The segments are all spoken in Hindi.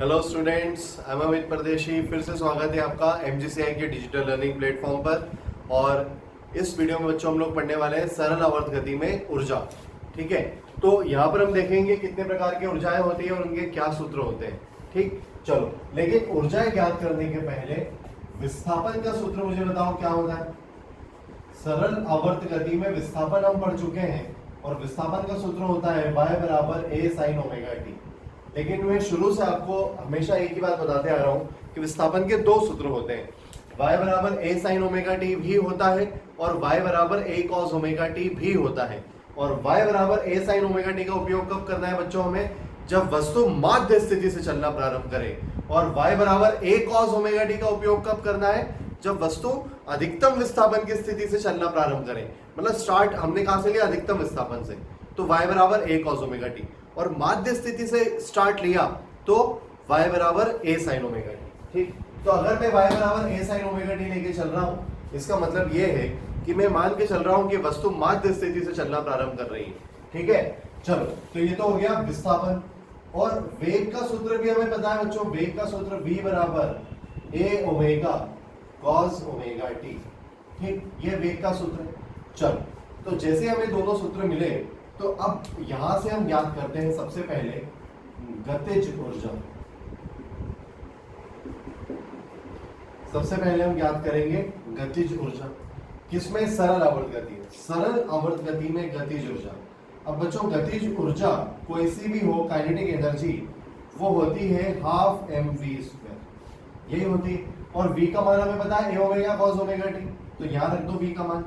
Hello students, I am Amit परदेशी। फिर से स्वागत है आपका एमजीसीआई के डिजिटल लर्निंग प्लेटफॉर्म पर। और इस वीडियो में बच्चों हम लोग पढ़ने वाले हैं सरल आवर्त गति में ऊर्जा। ठीक है, तो यहाँ पर हम देखेंगे कितने प्रकार की ऊर्जाएं होती है और उनके क्या सूत्र होते हैं। ठीक, चलो, लेकिन ऊर्जाएं ज्ञात करने के पहले विस्थापन का सूत्र मुझे बताओ क्या होता है। सरल आवर्त गति में विस्थापन हम पढ़ चुके हैं और विस्थापन का सूत्र होता है y बराबर a sin ओमेगा टी। लेकिन मैं शुरू से आपको हमेशा एक ही बात बताते आ रहा हूं कि विस्थापन के दो सूत्र होते हैं। y बराबर a sin ओमेगा टी भी होता है और y बराबर a cos ओमेगा टी भी होता है। और y बराबर a sin ओमेगा टी का उपयोग कब करना है बच्चों हमें? जब वस्तु माध्य स्थिति से चलना प्रारंभ करे। और y बराबर a cos ओमेगा टी का उपयोग कब करना है? जब वस्तु अधिकतम विस्थापन की स्थिति से चलना प्रारंभ करे। मतलब स्टार्ट हमने कहां से लिया? अधिकतम विस्थापन से, तो y बराबर a cos ओमेगा टी। और माध्य स्थिति से स्टार्ट लिया तो y बराबर a sin ओमेगा टी। ठीक, तो अगर मैं y बराबर a sin ओमेगा टी लेके चल रहा हूं, इसका मतलब ये है कि मैं मान के चल रहा हूं कि वस्तु माध्य स्थिति से चलना प्रारंभ कर रही है। ठीक है, चलो, तो ये तो हो गया विस्थापन। और वेग का सूत्र भी हमें पता है बच्चों। वेग का सूत्र v बराबर a omega cos omega T. ठीक, ये वेग का सूत्र है। चलो, तो जैसे हमें दोनों सूत्र मिले तो अब यहां से हम ज्ञात करते हैं सबसे पहले गतिज ऊर्जा। सबसे पहले हम ज्ञात करेंगे गतिज ऊर्जा। किसमें? सरल आवर्त गति में। सरल आवर्त गति में गतिज ऊर्जा। अब बच्चों, गतिज ऊर्जा कोई सी भी हो, काइनेटिक एनर्जी, वो होती है हाफ एम वी स्क्वायर, यही होती है। और v का मान हमें पता है a omega cos omega t, तो यहां रख दो v का मान।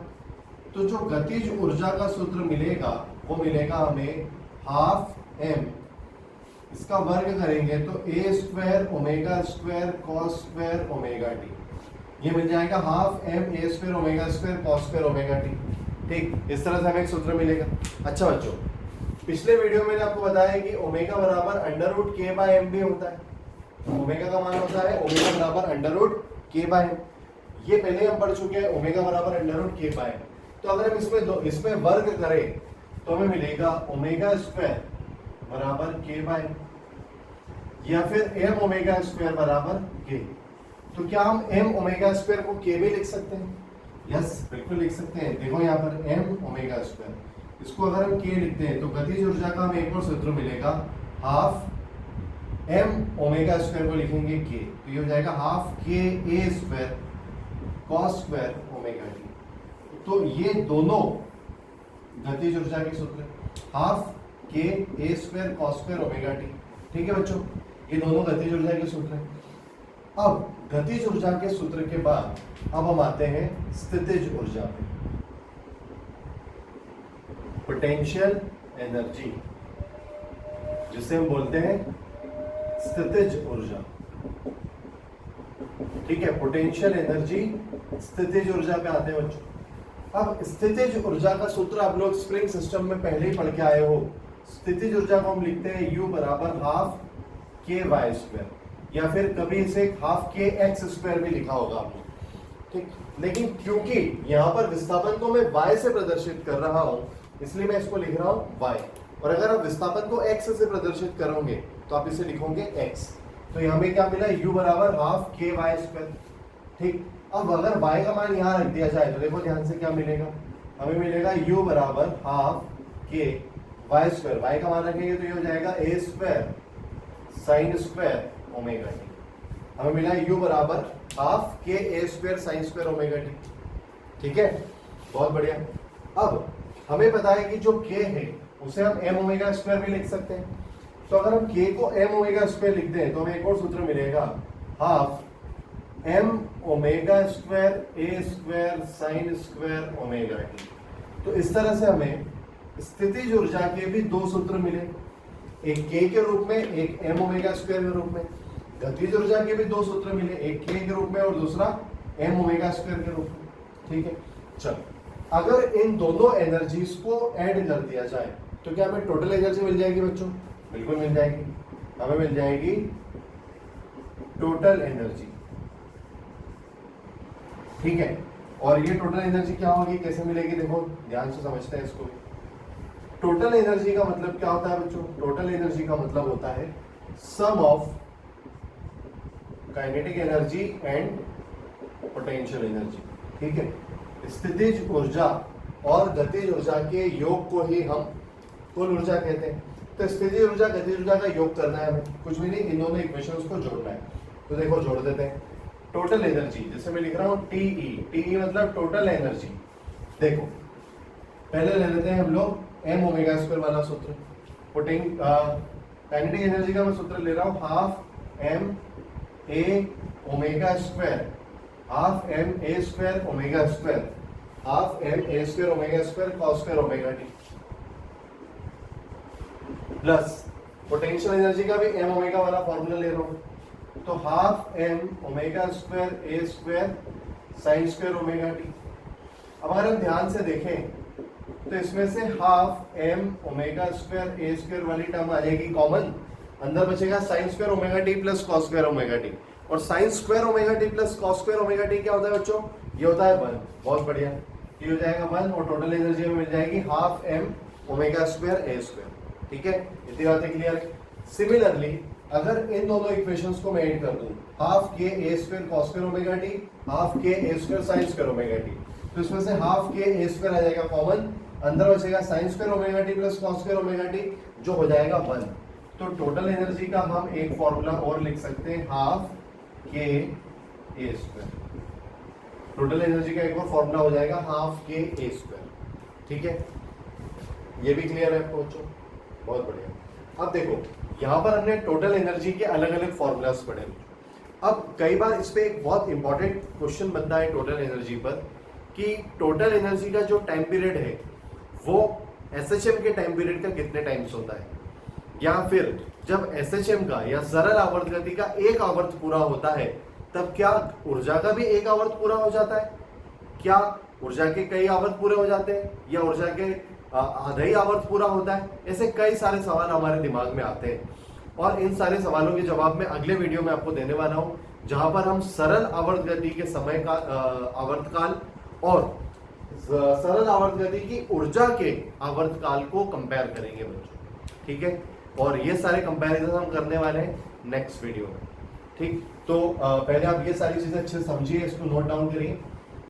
तो जो गतिज ऊर्जा का सूत्र मिलेगा वो मिलेगा हमें हाफ एम, इसका वर्ग करेंगे तो a square omega square cos square omega T. ये मिल जाएगा half M a square omega square cos square omega T. ठीक, इस तरह से हमें एक सूत्र मिलेगा। अच्छा बच्चों, पिछले वीडियो में मैंने आपको बताया कि ओमेगा बराबर अंडर रूट के बाय एम भी होता है। ओमेगा का मान होता है ओमेगा बराबर अंडर रूट के बाय एम। ये पहले हम पढ़ चुके हैं, ओमेगा बराबर अंडर रूट के बाय एम। तो अगर हम इसमें वर्ग करें तो हमें मिलेगा ओमेगा स्क्वायर बराबर के बाय एम, या फिर एम ओमेगा स्क्वायर बराबर के। तो क्या हम एम ओमेगा स्क्वायर को के भी लिख सकते हैं? यस, बिल्कुल लिख सकते हैं। देखो यहाँ पर एम ओमेगा स्क्वायर, इसको अगर हम के लिखते हैं तो गतिज ऊर्जा का हमें एक और सूत्र मिलेगा हाफ एम ओमेगा स्क्वायर को लिखेंगे के, तो ये हो जाएगा हाफ के a square cos square omega t. तो ये दोनों गतिज ऊर्जा के सूत्र, हाफ के a square cos square omega T. ठीक है बच्चों, ये दोनों गतिज ऊर्जा के सूत्र हैं। अब गतिज ऊर्जा के सूत्र के बाद अब हम आते हैं स्थितिज ऊर्जा पे। पोटेंशियल एनर्जी, जिसे हम बोलते हैं स्थितिज ऊर्जा। ठीक है, पोटेंशियल एनर्जी स्थितिज ऊर्जा पे आते हैं बच्चों। अब स्थितिज ऊर्जा का सूत्र आप लोग स्प्रिंग सिस्टम में पहले ही पढ़ के आए हो। स्थितिज ऊर्जा को हम लिखते हैं U बराबर हाफ के वाई स्क्वायर, या फिर कभी इसे हाफ के एक्स स्क्वायर भी लिखा होगा आपने। ठीक, लेकिन क्योंकि यहाँ पर विस्थापन को मैं y से प्रदर्शित कर रहा हूं, इसलिए मैं इसको लिख रहा हूं y। और अगर आप विस्थापन को x से प्रदर्शित करोगे तो आप इसे लिखोगे x। तो यहाँ में क्या मिला? U बराबर हाफ के वाई स्क्वायर। ठीक, अब अगर y का मान यहाँ रख दिया जाए तो देखो ध्यान से क्या मिलेगा। हमें मिलेगा u बराबर हाफ के वाई स्क्वायर। y का मान रखेंगे तो ये हो जाएगा a square sine square omega t. हमें मिला u बराबर हाफ के a square sine square omega T. ठीक है, बहुत बढ़िया। अब हमें पता है कि जो k है उसे हम m ओमेगा स्क्वायर भी लिख सकते हैं। तो अगर हम k को m ओमेगा स्क्वायर लिख दें तो हमें एक और सूत्र मिलेगा half m omega square a square sine square omega t. तो इस तरह से हमें स्थितिज ऊर्जा के भी दो सूत्र मिले, एक k के रूप में, एक m ओमेगा स्क्वायर के रूप में। गतिज ऊर्जा के भी दो सूत्र मिले, एक k के रूप में और दूसरा m ओमेगा स्क्वायर के रूप में। ठीक है, चलो, अगर इन दोनों एनर्जीज को ऐड कर दिया जाए तो क्या हमें टोटल एनर्जी मिल जाएगी बच्चों? बिल्कुल मिल जाएगी। हमें मिल जाएगी टोटल एनर्जी। ठीक है, और ये टोटल एनर्जी क्या होगी, कैसे मिलेगी? देखो ध्यान से समझते हैं इसको। टोटल एनर्जी का मतलब क्या होता है बच्चों? टोटल एनर्जी का मतलब होता है sum of kinetic energy and potential energy. ठीक है, स्थितिज ऊर्जा और गतिज ऊर्जा के योग को ही हम कुल ऊर्जा कहते हैं। तो स्थितिज ऊर्जा गतिज ऊर्जा का योग करना है हमें, कुछ भी नहीं, इन दोनों इक्वेशंस को जोड़ना है। तो देखो जोड़ देते हैं। टोटल एनर्जी, जैसे मैं लिख रहा हूँ टीई, टीई मतलब टोटल एनर्जी। देखो पहले ले लेते हैं हम लोग एम ओमेगा स्क्वायर वाला सूत्र। काइनेटिक एनर्जी का मैं सूत्र ले रहा हूँ half M A omega square, half M A square omega square, half M A square omega square cos square omega T, plus potential energy का भी एम ओमेगा वाला फॉर्मूला ले रहा हूँ, तो half m omega square a square sine square omega t. अब अगर हम ध्यान से देखें तो इसमें से half m omega square a square वाली टर्म आ जाएगी कॉमन, अंदर बचेगा sine square omega T plus cos square omega t. और sine square omega T plus cos square omega t क्या होता है बच्चों? ये होता है 1। बहुत बढ़िया, ये हो जाएगा 1 और टोटल एनर्जी में मिल जाएगी half m omega square a square. ठीक है, इतनी बातें क्लियर है। सिमिलरली अगर इन दोनों इक्वेशंस को मैं ऐड कर दूं, हाफ के a square cos square omega t, half के a square sine square omega t, तो इसमें से हाफ के ए स्क्वायर आ जाएगा कॉमन, अंदर बचेगा sine square omega T plus cos square omega T जो हो जाएगा 1। तो टोटल एनर्जी का हम एक फॉर्मूला और लिख सकते हैं हाफ के ए स्क्वायर। टोटल एनर्जी का एक और फॉर्मूला हो जाएगा हाफ के ए स्क्वायर। ठीक है, ये भी क्लियर है बच्चों? बहुत बढ़िया। अब देखो यहाँ पर हमने टोटल एनर्जी के अलग अलग फॉर्मूलास पढ़े। अब कई बार इस पे एक बहुत इंपॉर्टेंट क्वेश्चन बनता है टोटल एनर्जी पर कि टोटल एनर्जी का जो टाइम पीरियड है वो एसएचएम के टाइम पीरियड का कितने टाइम्स होता है, या फिर जब एसएचएम का या सरल आवर्त गति का एक आवर्त पूरा होता है तब क्या ऊर्जा का भी एक आवर्त पूरा हो जाता है? क्या ऊर्जा के कई आवर्त पूरे हो जाते हैं या ऊर्जा के आधा ही आवर्त पूरा होता है? ऐसे कई सारे सवाल हमारे दिमाग में आते हैं और इन सारे सवालों के जवाब मैं अगले वीडियो में आपको देने वाला हूं, जहां पर हम सरल आवर्त गति के समय का आवर्तकाल और सरल आवर्त गति की ऊर्जा के आवर्तकाल को कंपेयर करेंगे बच्चों। ठीक है, और ये सारे कंपैरिजन हम करने वाले हैं नेक्स्ट वीडियो में। ठीक, तो पहले आप ये सारी चीजें अच्छे से समझिए, इसको नोट डाउन करिए।